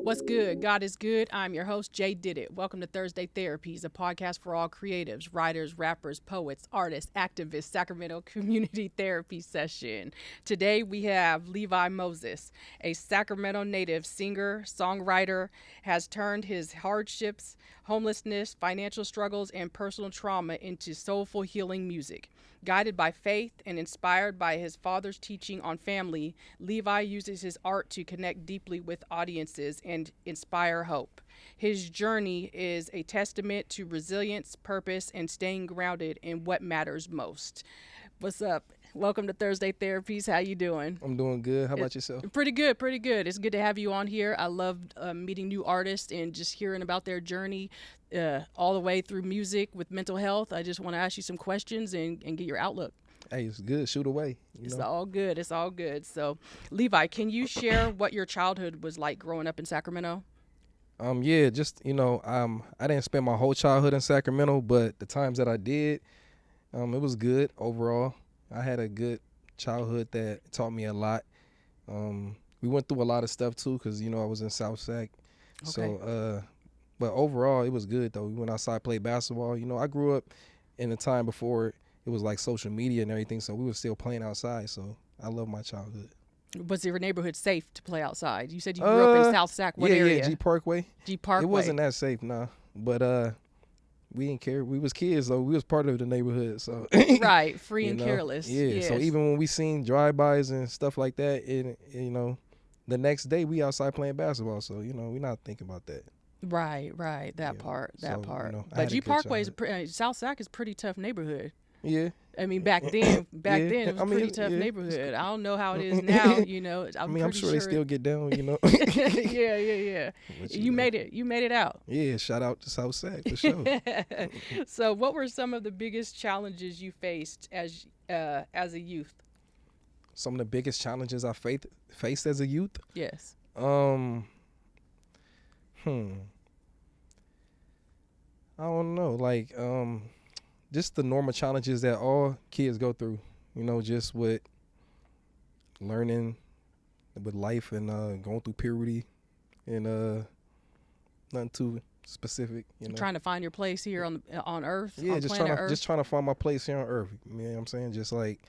What's good? God is good. I'm your host, Jay Did It. Welcome to Thursday Therapies, a podcast for all creatives, writers, rappers, poets, artists, activists, Sacramento community therapy session. Today we have Levi Moses, a Sacramento native singer, songwriter, has turned his hardships, homelessness, financial struggles, and personal trauma into soulful healing music. Guided by faith and inspired by his father's teaching on family, Levi uses his art to connect deeply with audiences and inspire hope. His journey is a testament to resilience, purpose, and staying grounded in what matters most. What's up? Welcome to Thursday Therapies. How you doing? I'm doing good. How about yourself? Pretty good, pretty good. It's good to have you on here. I love meeting new artists and just hearing about their journey all the way through music with mental health. I just want to ask you some questions and get your outlook. Hey, it's good. Shoot away. It's all good. It's all good. So, Levi, can you share what your childhood was like growing up in Sacramento? Yeah, just I didn't spend my whole childhood in Sacramento, but the times that I did, it was good overall. I had a good childhood that taught me a lot. We went through a lot of stuff too, cause I was in South Sac. Okay. So, but overall it was good though. We went outside, played basketball. I grew up in a time before it was like social media and everything, so we were still playing outside. So I love my childhood. Was your neighborhood safe to play outside? You said you grew up in South Sac. What area? Yeah, G Parkway. G Parkway. It wasn't that safe, nah. But we didn't care. We was kids though. We was part of the neighborhood, so right, free and careless. Yeah. Yes. So even when we seen drive-bys and stuff like that, the next day we outside playing basketball. So we not thinking about that. Right. That part. I But G Parkway is South Sac is a pretty tough neyborhood. Yeah. I mean, back then it was a pretty tough neighborhood. I don't know how it is now. I'm sure they still get down. Yeah. But, You made it out. Yeah, shout out to South Sac for sure. So, what were some of the biggest challenges you faced as a youth? Some of the biggest challenges I faced as a youth. Yes. I don't know, like just the normal challenges that all kids go through, just with learning, with life, and going through puberty, and nothing too specific. Trying to find your place here on Earth. Yeah, on just trying to find my place here on Earth. You know what I'm saying? Just like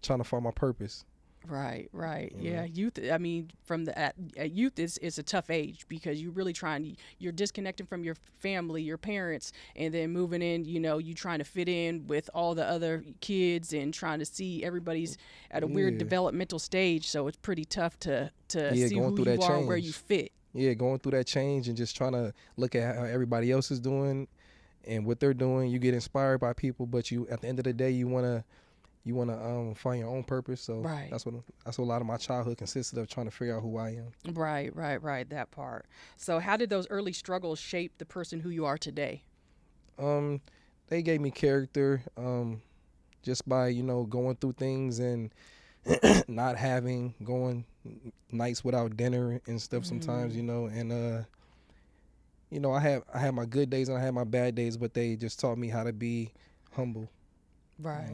trying to find my purpose. Right. Yeah, youth. I mean, from the youth is a tough age because you're disconnecting from your family, your parents, and then moving in. You trying to fit in with all the other kids and trying to see everybody's at a weird developmental stage. So it's pretty tough to see who you are and where you fit. Yeah, going through that change and just trying to look at how everybody else is doing and what they're doing. You get inspired by people, but you at the end of the day you wanna find your own purpose. So right. That's what a lot of my childhood consisted of, trying to figure out who I am. Right. That part. So how did those early struggles shape the person who you are today? They gave me character, just by, going through things and not going nights without dinner and stuff sometimes, and I had my good days and I had my bad days, but they just taught me how to be humble. Right.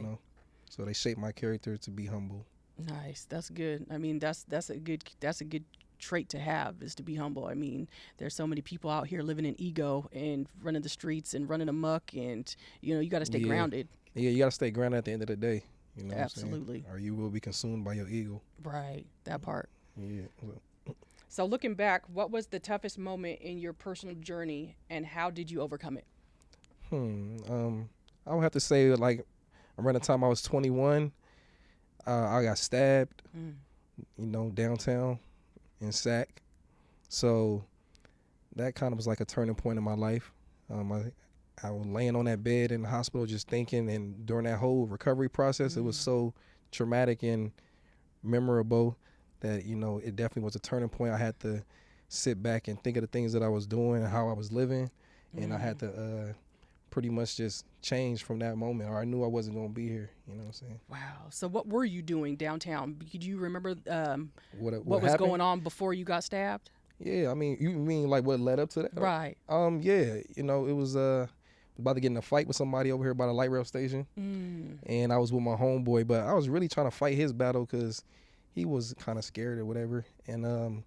So they shaped my character to be humble. Nice. That's good. I mean, that's a good trait to have, is to be humble. I mean, there's so many people out here living in ego and running the streets and running amok, and you got to stay grounded. Yeah, you got to stay grounded at the end of the day. Absolutely. Or you will be consumed by your ego. Right. That part. Yeah. So looking back, what was the toughest moment in your personal journey, and how did you overcome it? I would have to say, like, around the time I was 21, I got stabbed, downtown in Sac. So that kind of was like a turning point in my life. I was laying on that bed in the hospital just thinking, and during that whole recovery process, it was so traumatic and memorable that, it definitely was a turning point. I had to sit back and think of the things that I was doing and how I was living, and I had to pretty much just changed from that moment, or I knew I wasn't going to be here. You know what I'm saying? Wow. So what were you doing downtown? Could you remember what was happened? going on before you got stabbed? Yeah, I mean, you mean like what led up to that? Right. Yeah, it was about to get in a fight with somebody over here by the light rail station, and I was with my homeboy, but I was really trying to fight his battle because he was kind of scared or whatever, and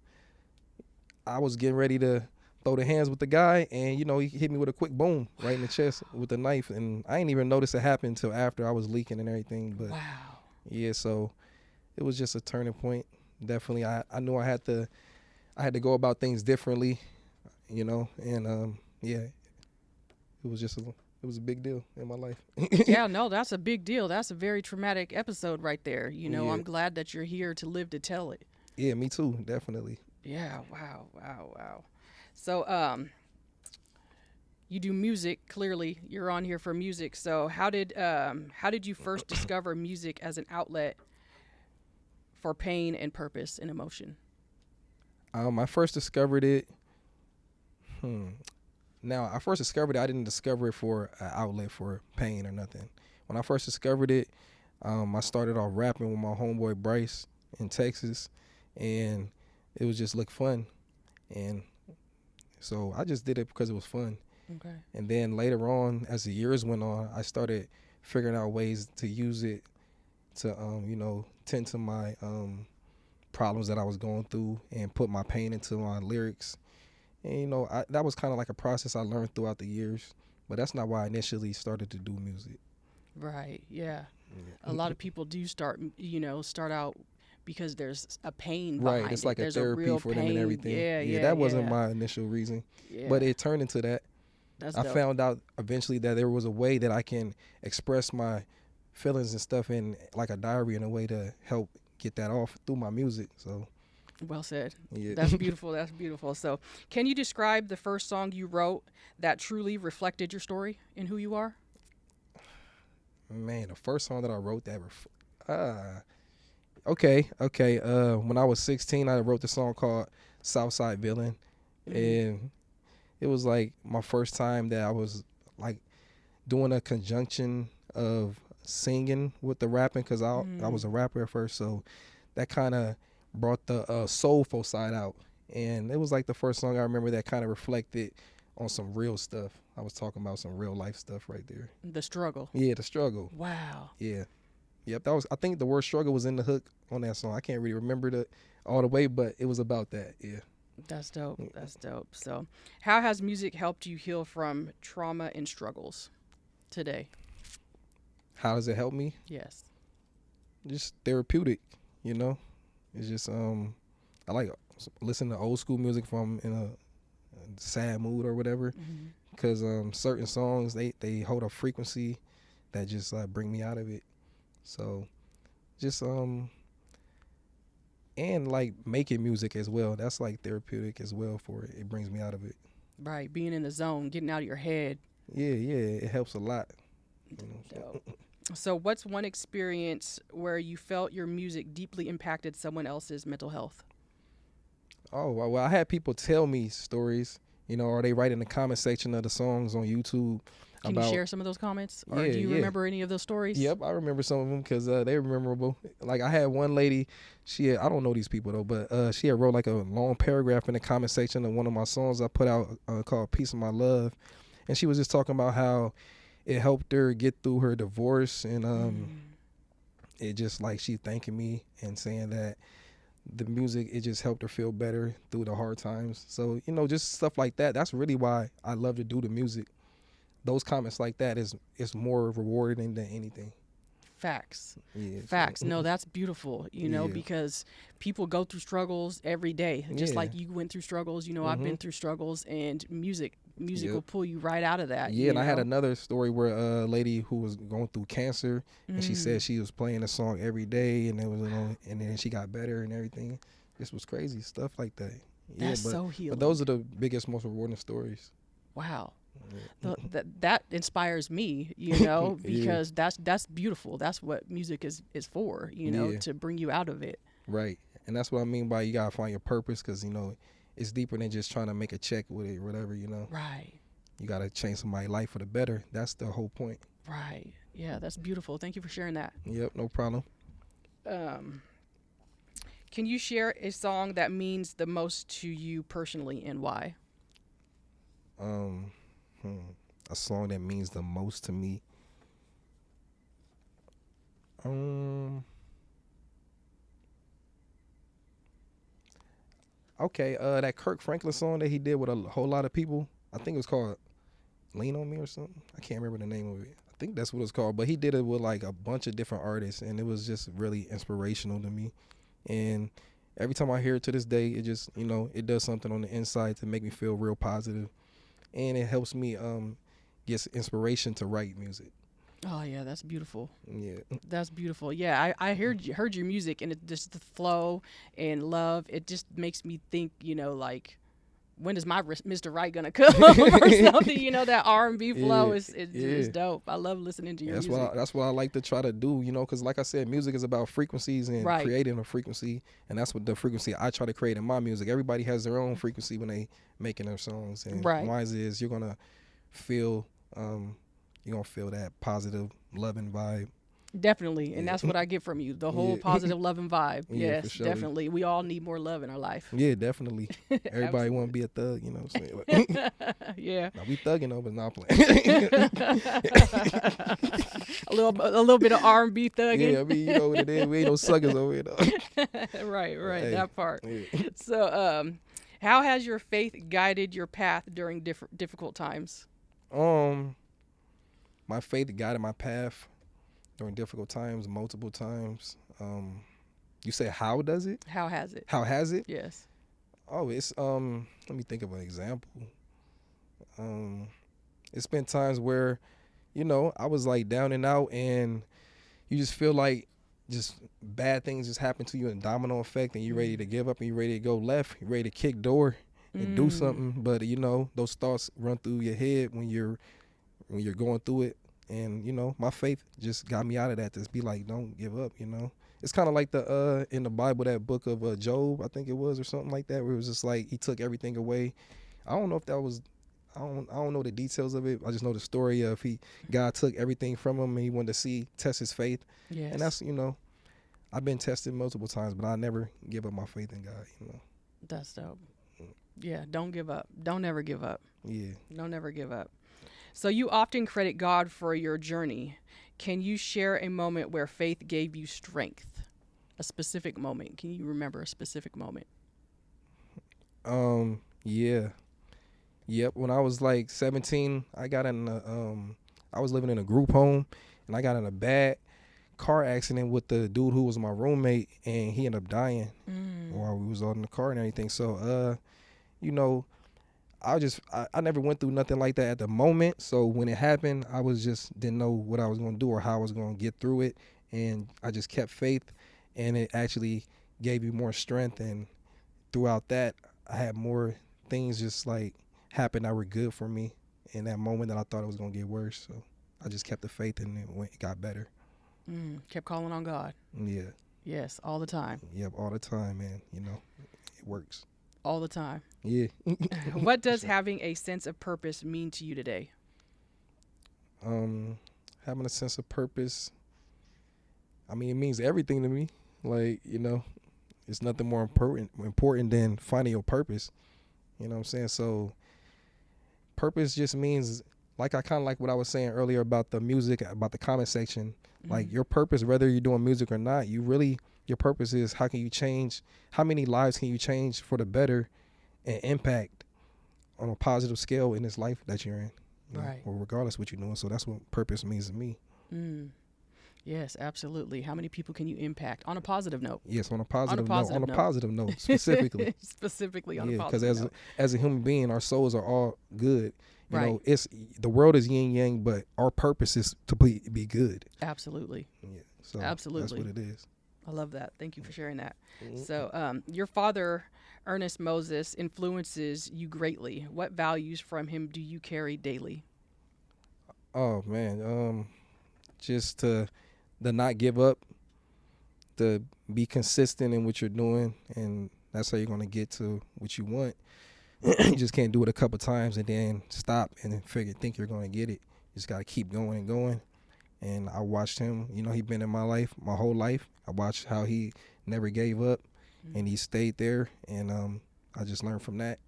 I was getting ready to throw the hands with the guy, and he hit me with a quick boom right in the chest with the knife, and I didn't even notice it happened until after I was leaking and everything. But Wow. yeah, so it was just a turning point. Definitely, I knew I had to go about things differently, and yeah, it was a big deal in my life. Yeah, no, that's a big deal. That's a very traumatic episode right there. Yeah. I'm glad that you're here to live to tell it. Yeah, me too, definitely. Yeah, wow. So, you do music. Clearly, you're on here for music. So, how did you first discover music as an outlet for pain and purpose and emotion? I first discovered it. Now, I first discovered it. I didn't discover it for an outlet for pain or nothing. When I first discovered it, I started off rapping with my homeboy Bryce in Texas, and it was just fun, and so I just did it because it was fun. Okay. And then later on, as the years went on, I started figuring out ways to use it to, tend to my problems that I was going through and put my pain into my lyrics. And, that was kind of like a process I learned throughout the years. But that's not why I initially started to do music. Right, yeah. A lot of people do start out because there's a pain behind Right, it's it. like There's a therapy real for them and pain. everything. Yeah, that wasn't my initial reason. Yeah. But it turned into that. That's I dope. found out eventually that there was a way that I can express my feelings and stuff in like a diary in a way to help get that off through my music. So Well said. yeah. That's beautiful. That's beautiful. So, can you describe the first song you wrote that truly reflected your story and who you are? Man, the first song that I wrote that okay. When I was 16, I wrote the song called Southside Villain. And it was like my first time that I was like doing a conjunction of singing with the rapping, because I was a rapper at first, so that kind of brought the soulful side out. And it was like the first song I remember that kind of reflected on some real stuff. I was talking about some real life stuff right there. The struggle. Yeah, the struggle. Wow. Yeah. Yep, I think the word struggle was in the hook on that song. I can't really remember all the way, but it was about that. Yeah. That's dope. That's dope. So, how has music helped you heal from trauma and struggles today? How does it help me? Yes. Just therapeutic, It's just I like listening to old school music from in a sad mood or whatever, because certain songs they hold a frequency that just bring me out of it. So just and like making music as well, that's like therapeutic as well for it. It brings me out of it. Right, being in the zone, getting out of your head. Yeah, it helps a lot. Dope. So, what's one experience where you felt your music deeply impacted someone else's mental health? Oh, well, I had people tell me stories, or they write in the comment section of the songs on YouTube. Can you share some of those comments? Or Yeah, do you remember any of those stories? Yep, I remember some of them because they're memorable. Like I had one lady, I don't know these people though, but she had wrote like a long paragraph in the comment section of one of my songs I put out called Piece of My Love. And she was just talking about how it helped her get through her divorce, and it just like she thanking me and saying that the music, it just helped her feel better through the hard times. So, just stuff like that. That's really why I love to do the music. Those comments like that is more rewarding than anything. Facts. Yeah. Facts. No, that's beautiful, because people go through struggles every day. Just like you went through struggles, I've been through struggles, and music will pull you right out of that. Yeah, and I had another story where a lady who was going through cancer, and she said she was playing a song every day, and it was, and then she got better and everything. This was crazy stuff like that. That's so healing. But those are the biggest, most rewarding stories. Wow. That inspires me, because that's beautiful. That's what music is for, to bring you out of it. Right. And that's what I mean by you got to find your purpose, because, it's deeper than just trying to make a check with it or whatever, Right. You got to change somebody's life for the better. That's the whole point. Right. Yeah, that's beautiful. Thank you for sharing that. Yep, no problem. Can you share a song that means the most to you personally and why? A song that means the most to me. Okay, that Kirk Franklin song that he did with a whole lot of people, I think it was called Lean on Me or something. I can't remember the name of it. I think that's what it's called. But he did it with like a bunch of different artists, and it was just really inspirational to me. And every time I hear it to this day, it just, it does something on the inside to make me feel real positive. And it helps me get inspiration to write music. Oh yeah, that's beautiful. Yeah, that's beautiful. Yeah, I heard your music, and it just the flow and love. It just makes me think, like, when is my Mr. Right gonna come or something? That R&B flow is dope. I love listening to your music. That's what I like to try to do. Because like I said, music is about frequencies and creating a frequency, and that's what the frequency I try to create in my music. Everybody has their own frequency when they making their songs, and mine is you're gonna feel that positive, loving vibe. Definitely, and that's what I get from you, the whole positive, loving vibe. Yes, sure. Definitely. We all need more love in our life. Yeah, definitely. Everybody want to be a thug, what I'm saying? Like, yeah. Now, we thugging though, but not playing. a little bit of R&B thugging. Yeah, I mean, you know what it is. We ain't no suckers over here, though. Right, that part. Yeah. So, how has your faith guided your path during difficult times? My faith guided my path during difficult times, multiple times. You say how does it? How has it? How has it? Yes. Oh, it's let me think of an example. It's been times where, I was like down and out, and you just feel like just bad things just happen to you in domino effect, and you're ready to give up, and you're ready to go left, you're ready to kick door and do something, but those thoughts run through your head when you're going through it. And, my faith just got me out of that, to be like, don't give up, It's kind of like the in the Bible, that book of Job, I think it was, or something like that, where it was just like he took everything away. I don't know if that was, I don't know the details of it. I just know the story of God took everything from him, and he wanted to test his faith. Yes. And that's, I've been tested multiple times, but I never give up my faith in God, That's dope. Yeah, don't give up. Don't ever give up. Yeah. Don't ever give up. So you often credit God for your journey. Can you share a moment where faith gave you strength? A specific moment. Can you remember a specific moment? Yeah. Yep. When I was like 17, I got I was living in a group home, and I got in a bad car accident with the dude who was my roommate, and he ended up dying while we was all in the car and everything. So, I never went through nothing like that at the moment. So when it happened, I didn't know what I was going to do or how I was going to get through it. And I just kept faith, and it actually gave me more strength. And throughout that, I had more things just like happen that were good for me in that moment that I thought it was going to get worse. So I just kept the faith, and it got better. Kept calling on God. Yeah. Yes, all the time. Yep, all the time, man. It works. All the time. Yeah. What does having a sense of purpose mean to you today? Having a sense of purpose, it means everything to me. Like, it's nothing more important than finding your purpose. You know what I'm saying? So purpose just means, like, I kind of like what I was saying earlier about the music, about the comment section. Like, your purpose, whether you're doing music or not, your purpose is how many lives can you change for the better and impact on a positive scale in this life that you're in, right? Or regardless what you're doing. So that's what purpose means to me. Yes, absolutely. How many people can you impact on a positive note? Yes, on a positive note, specifically. Specifically on a positive note. Because as a human being, our souls are all good. It's the world is yin yang, but our purpose is to be good. Absolutely. Yeah. So absolutely. That's what it is. I love that. Thank you for sharing that. So, your father, Ernest Moses, influences you greatly. What values from him do you carry daily? Oh man, just to not give up, to be consistent in what you're doing, and that's how you're gonna get to what you want. You just can't do it a couple times and then stop and then think you're gonna get it. You just gotta keep going and going. And I watched him, he's been in my life, my whole life. I watched how he never gave up, and he stayed there, and I just learned from that.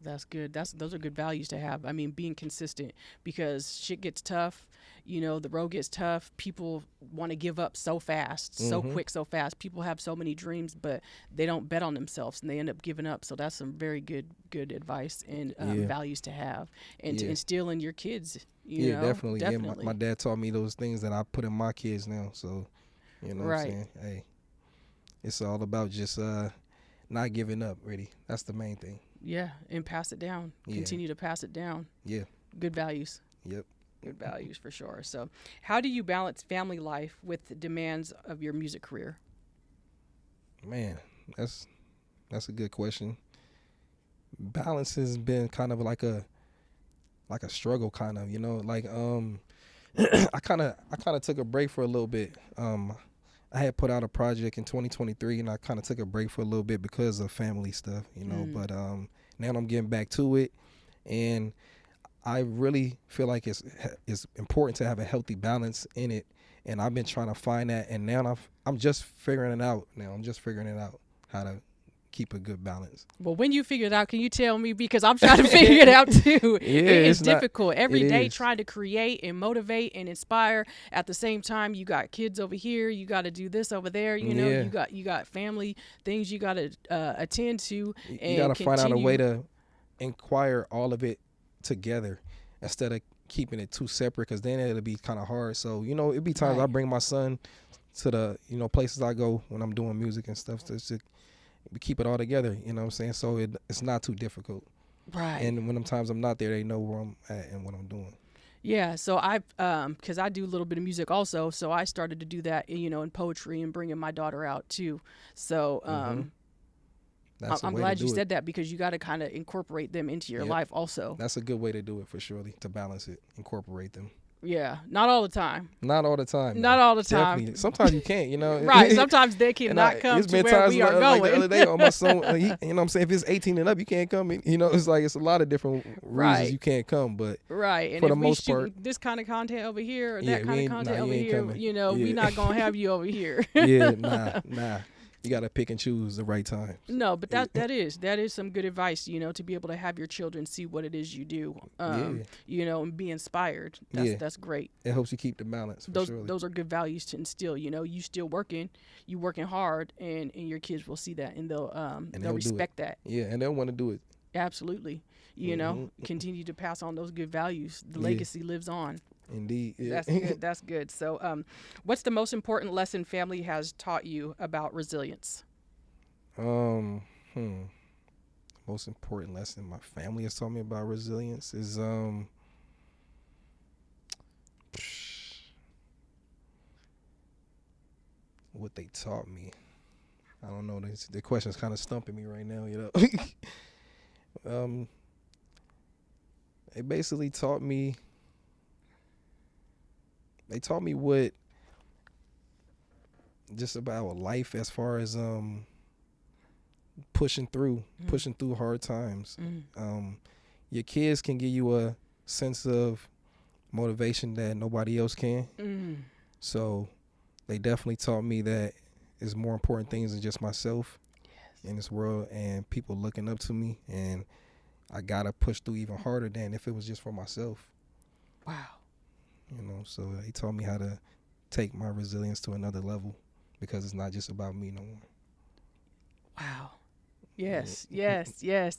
That's good. Those are good values to have. I mean, being consistent, because shit gets tough. The road gets tough. People want to give up so fast, so quick, so fast. People have so many dreams, but they don't bet on themselves and they end up giving up. So that's some very good advice and values to have and to instill in your kids. Definitely. Definitely. Yeah, my dad taught me those things that I put in my kids now. So, what I'm saying? Hey, it's all about just not giving up, really. That's the main thing. Yeah, and pass it down. Yeah. Continue to pass it down. Yeah. Good values. Yep. Good values for sure. So, how do you balance family life with the demands of your music career? Man, that's a good question. Balance has been kind of like a struggle, kind of, like I kind of took a break for a little bit. I had put out a project in 2023, and I kind of took a break for a little bit because of family stuff, But now I'm getting back to it, and I really feel like it's important to have a healthy balance in it. And I've been trying to find that, and now I'm just figuring it out. How to keep a good balance. Well, when you figure it out, can you tell me? Because I'm trying to figure it out too. It's difficult. Every day trying to create and motivate and inspire. At the same time, you got kids over here. You got to do this over there. You got family things you got to attend to. You got to find out a way to inquire all of it together instead of keeping it too separate, because then it'll be kind of hard. So it'd be times I bring my son to the places I go when I'm doing music and stuff to keep it all together, what I'm saying? So it's not too difficult. Right. And when times I'm not there, they know where I'm at and what I'm doing. Yeah, so because I do a little bit of music also, so I started to do that, in poetry and bringing my daughter out too. So I'm glad you said that, because you got to kind of incorporate them into your life also. That's a good way to do it, for surely, to balance it, incorporate them. Yeah, not all the time. Not all the time. Not all the time. Definitely. Sometimes you can't, Right. Sometimes they cannot come to where we are going. Like the other day, my son, I'm saying, if it's 18 and up, you can't come. It's like it's a lot of different reasons you can't come. But right. And for if the most shoot part, this kind of content over here or that kind of content over here, coming. we're not gonna have you over here. Nah. You got to pick and choose the right time. No, but that is some good advice, to be able to have your children see what it is you do, and be inspired. That's great. It helps you keep the balance. Those are good values to instill. You still working hard, and your kids will see that, and they'll respect that. Yeah, and they'll want to do it. Absolutely. Continue to pass on those good values. The legacy lives on. Indeed. Yeah. That's good. So, what's the most important lesson family has taught you about resilience? Most important lesson my family has taught me about resilience is what they taught me. I don't know. The question's kind of stumping me right now. They basically taught me. They taught me what just about life, as far as pushing through hard times. Your kids can give you a sense of motivation that nobody else can. So they definitely taught me that there's more important things than just myself in this world, and people looking up to me, and I gotta push through even harder than if it was just for myself. Wow. So he taught me how to take my resilience to another level, because it's not just about me no more. Wow. Yes.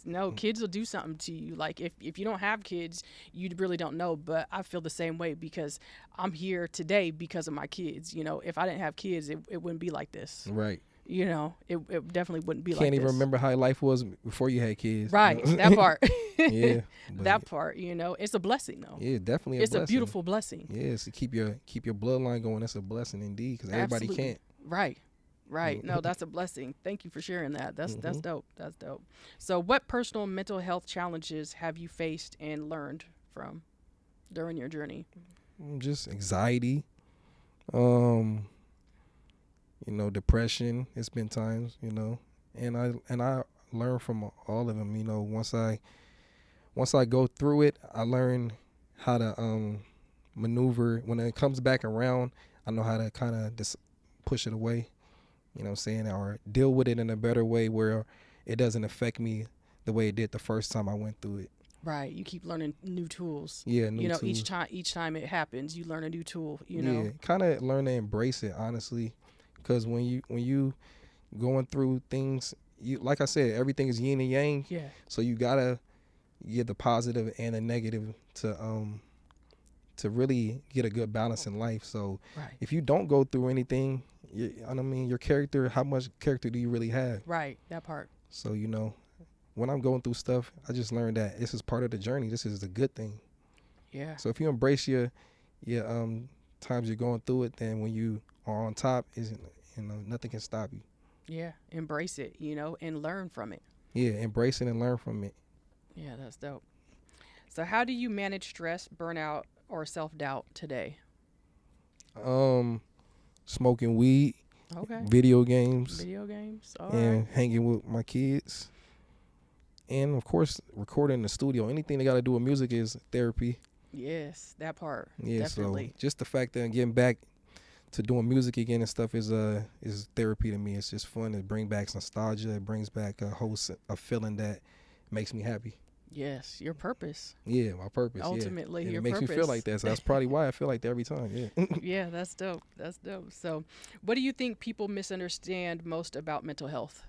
No, kids will do something to you. Like if you don't have kids, you really don't know. But I feel the same way, because I'm here today because of my kids. If I didn't have kids, it wouldn't be like this. Right. It definitely wouldn't be like this. Can't even remember how life was before you had kids. Right. That part. Yeah. That part, it's a blessing though. Yeah, definitely it's a beautiful blessing. Yes, to keep your bloodline going, that's a blessing indeed, because everybody can't. Right. No, that's a blessing. Thank you for sharing that. That's dope. That's dope. So what personal mental health challenges have you faced and learned from during your journey? Just anxiety. Depression. It's been times, and I learn from all of them. Once I go through it, I learn how to maneuver. When it comes back around, I know how to kind of just push it away, or deal with it in a better way where it doesn't affect me the way it did the first time I went through it. Right. You keep learning new tools. Yeah, new tools. Each time it happens, you learn a new tool, Yeah, kind of learn to embrace it, honestly, because when you going through things, you, like I said, everything is yin and yang. Yeah. So you gotta get the positive and the negative to really get a good balance in life. So right. if you don't go through anything, I mean, your character, how much character do you really have? Right, that part. So, when I'm going through stuff, I just learned that this is part of the journey. This is the good thing. Yeah. So if you embrace your times you're going through it, then when you are on top, nothing can stop you. Yeah, embrace it, and learn from it. Yeah, embrace it and learn from it. Yeah, that's dope. So how do you manage stress, burnout, or self-doubt today? Smoking weed, okay, video games, all and right. hanging with my kids. And, of course, recording in the studio. Anything that got to do with music is therapy. Yes, that part. Yeah, definitely. So just the fact that getting back to doing music again and stuff is therapy to me. It's just fun. It brings back nostalgia. It brings back a feeling that makes me happy. Yes, your purpose. Yeah, my purpose. Ultimately, your your purpose. It makes me feel like that. So that's probably why I feel like that every time. Yeah. Yeah, that's dope. That's dope. So, what do you think people misunderstand most about mental health?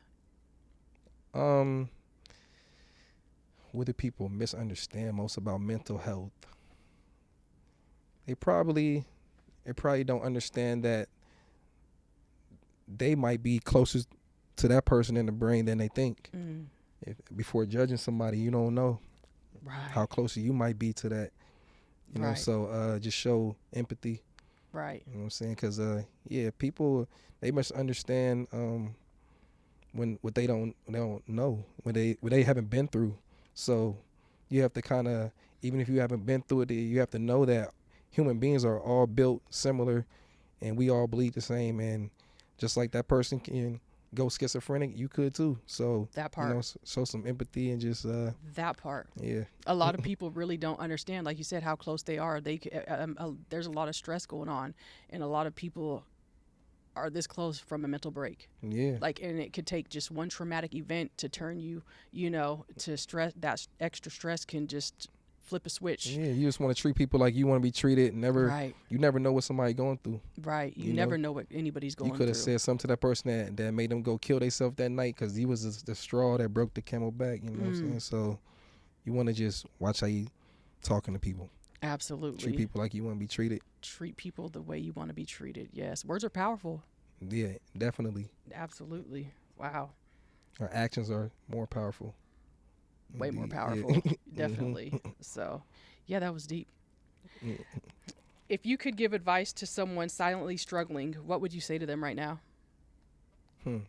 What do people misunderstand most about mental health? They probably don't understand that they might be closer to that person in the brain than they think. Before judging somebody, you don't know how close you might be to that. You know, so just show empathy. Right. You know what I'm saying? Because, people, they must understand when what they don't know, what they haven't been through. So you have to kind of, even if you haven't been through it, you have to know that human beings are all built similar and we all bleed the same. And just like that person can go schizophrenic, you could too. So that part, show some empathy and just that part. Yeah. A lot of people really don't understand, like you said, how close they are. There's a lot of stress going on, and a lot of people are this close from a mental break. Yeah. And it could take just one traumatic event to turn you, to stress. That extra stress can just flip a switch. Yeah, you just want to treat people like you want to be treated. Right. You never know what somebody's going through. Right. You never know what anybody's going through. You could have said something to that person that made them go kill themselves that night because he was the straw that broke the camel back. You know what I'm saying? So you want to just watch how you talking to people. Absolutely. Treat people like you want to be treated. Treat people the way you want to be treated. Yes. Words are powerful. Yeah, definitely. Absolutely. Wow. Our actions are more powerful. Way more powerful. Yeah. Definitely. So, yeah, that was deep. Yeah. If you could give advice to someone silently struggling, what would you say to them right now?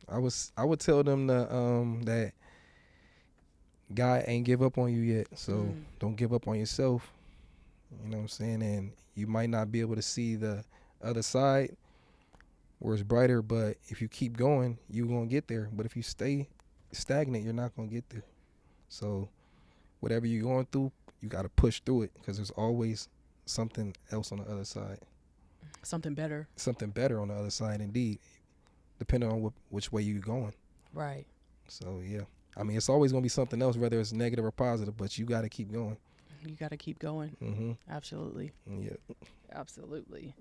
I would tell them that God ain't give up on you yet. So don't give up on yourself. You know what I'm saying? And you might not be able to see the other side where it's brighter, but if you keep going, you're going to get there. But if you stay stagnant, you're not going to get there. So whatever you're going through, you got to push through it because there's always something else on the other side. Something better. Something better on the other side, indeed, depending on which way you're going. Right. So, yeah. I mean, it's always going to be something else, whether it's negative or positive, but you got to keep going. You got to keep going. Mm-hmm. Absolutely. Yeah. Absolutely.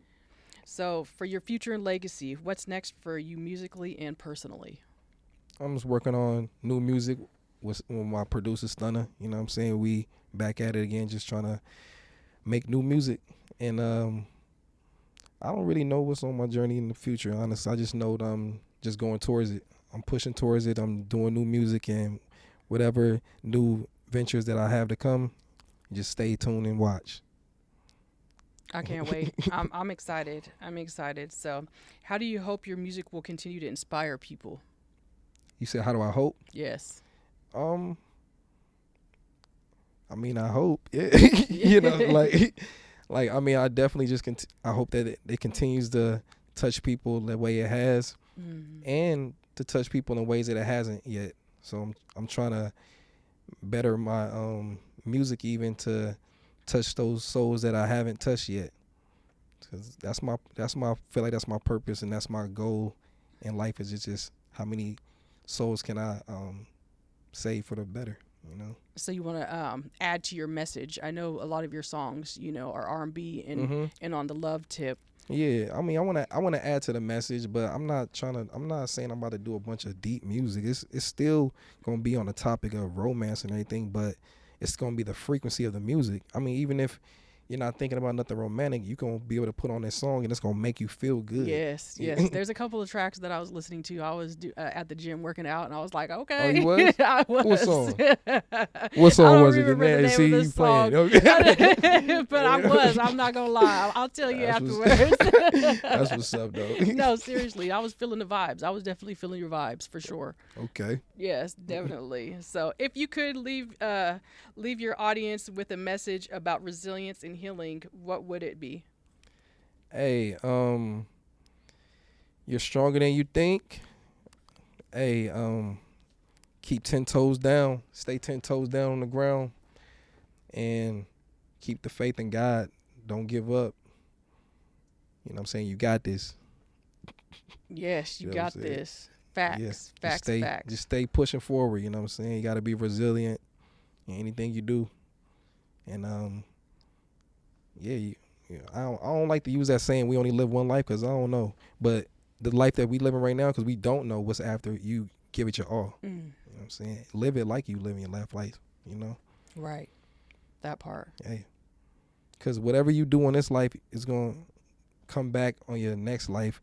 So for your future and legacy, what's next for you musically and personally? I'm just working on new music with my producer, Stunner. You know what I'm saying? We back at it again, just trying to make new music. And I don't really know what's on my journey in the future, honestly. I just know that I'm just going towards it. I'm pushing towards it. I'm doing new music and whatever new ventures that I have to come, just stay tuned and watch. I can't wait. I'm excited. I'm excited. So how do you hope your music will continue to inspire people? You said, how do I hope? Yes. I mean, I hope. Yeah. You know, like I mean, I definitely just I hope that it continues to touch people the way it has, and to touch people in ways that it hasn't yet. So I'm trying to better my music even to touch those souls that I haven't touched yet. Cause I feel like that's my purpose and that's my goal in life, is just how many souls can I save for the better. you know. So you want to add to your message. I know a lot of your songs, you know, are R&B and on the love tip. Yeah, I mean, I want to add to the message, but I'm not saying I'm about to do a bunch of deep music. It's still gonna be on the topic of romance and everything, but it's gonna be the frequency of the music. I mean, even if you're not thinking about nothing romantic, you gonna be able to put on this song and it's gonna make you feel good. Yes. There's a couple of tracks that I was listening to. I was at the gym working out, and I was like, okay. Oh, you was? I was. What song? What song was it? Man, See you playing. Okay. But I was. I'm not gonna lie. I'll tell you afterwards. That's what's up, though. No, seriously, I was feeling the vibes. I was definitely feeling your vibes for sure. Okay. Yes, definitely. So, if you could leave your audience with a message about resilience and healing, what would it be? Hey, you're stronger than you think. Hey, keep 10 toes down. Stay 10 toes down on the ground, and keep the faith in God. Don't give up. You know what I'm saying? You got this. Yes, you got this. Facts, yeah. Facts. Just stay pushing forward. You know what I'm saying? You got to be resilient in anything you do. And I don't like to use that saying we only live one life, because I don't know. But the life that we living right now, because we don't know what's after you give it your all. You know what I'm saying? Live it like you living your life, you know? Right. That part. Hey. Because whatever you do in this life is going to come back on your next life.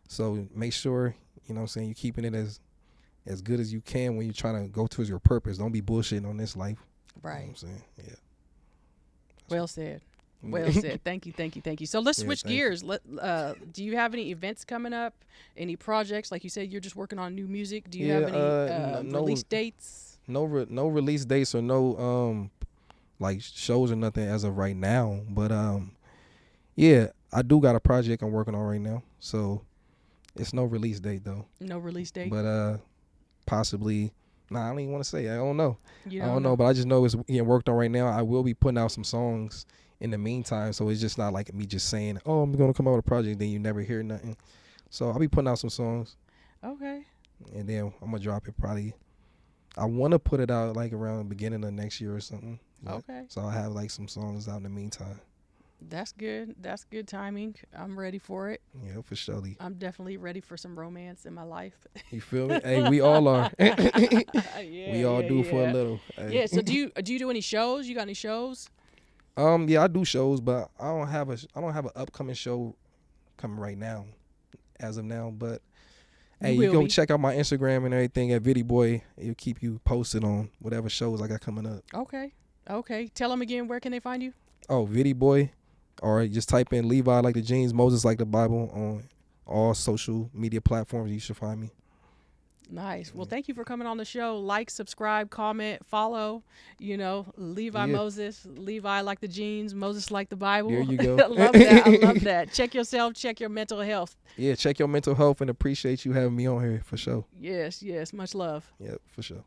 So make sure, you know what I'm saying, you're keeping it as good as you can when you're trying to go towards your purpose. Don't be bullshitting on this life. Right. You know what I'm saying? Yeah. Well said. Well said. Thank you. So let's switch gears. Do you have any events coming up? Any projects? Like you said, you're just working on new music. Do you have any release dates? No release dates or no like shows or nothing as of right now. But yeah, I do got a project I'm working on right now. So it's no release date though. No release date. But possibly. Nah, I don't even want to say. I don't know. I don't know, but I just know it's getting worked on right now. I will be putting out some songs in the meantime, so it's just not like me just saying, "Oh, I'm gonna come out with a project," then you never hear nothing. So I'll be putting out some songs. Okay. And then I'm gonna drop it probably. I want to put it out like around the beginning of next year or something. Okay. So I'll have like some songs out in the meantime. That's good. That's good timing. I'm ready for it. Yeah, for sure. I'm definitely ready for some romance in my life. You feel me? Hey, we all are. We all do for a little. Hey. Yeah. So do you do any shows? You got any shows? Yeah, I do shows, but I don't have an upcoming show coming right now, as of now. But hey, you go check out my Instagram and everything at Viddy Boy. It'll keep you posted on whatever shows I got coming up. Okay. Tell them again, where can they find you? Oh, Viddy Boy, or just type in Levi like the jeans, Moses like the Bible on all social media platforms. You should find me. Nice. Well, thank you for coming on the show. Like, subscribe, comment, follow. You know, Levi Moses, Levi like the jeans, Moses like the Bible. There you go. I love that. Check yourself, check your mental health. Yeah, check your mental health, and appreciate you having me on here for sure. Yes. Much love. Yeah, for sure.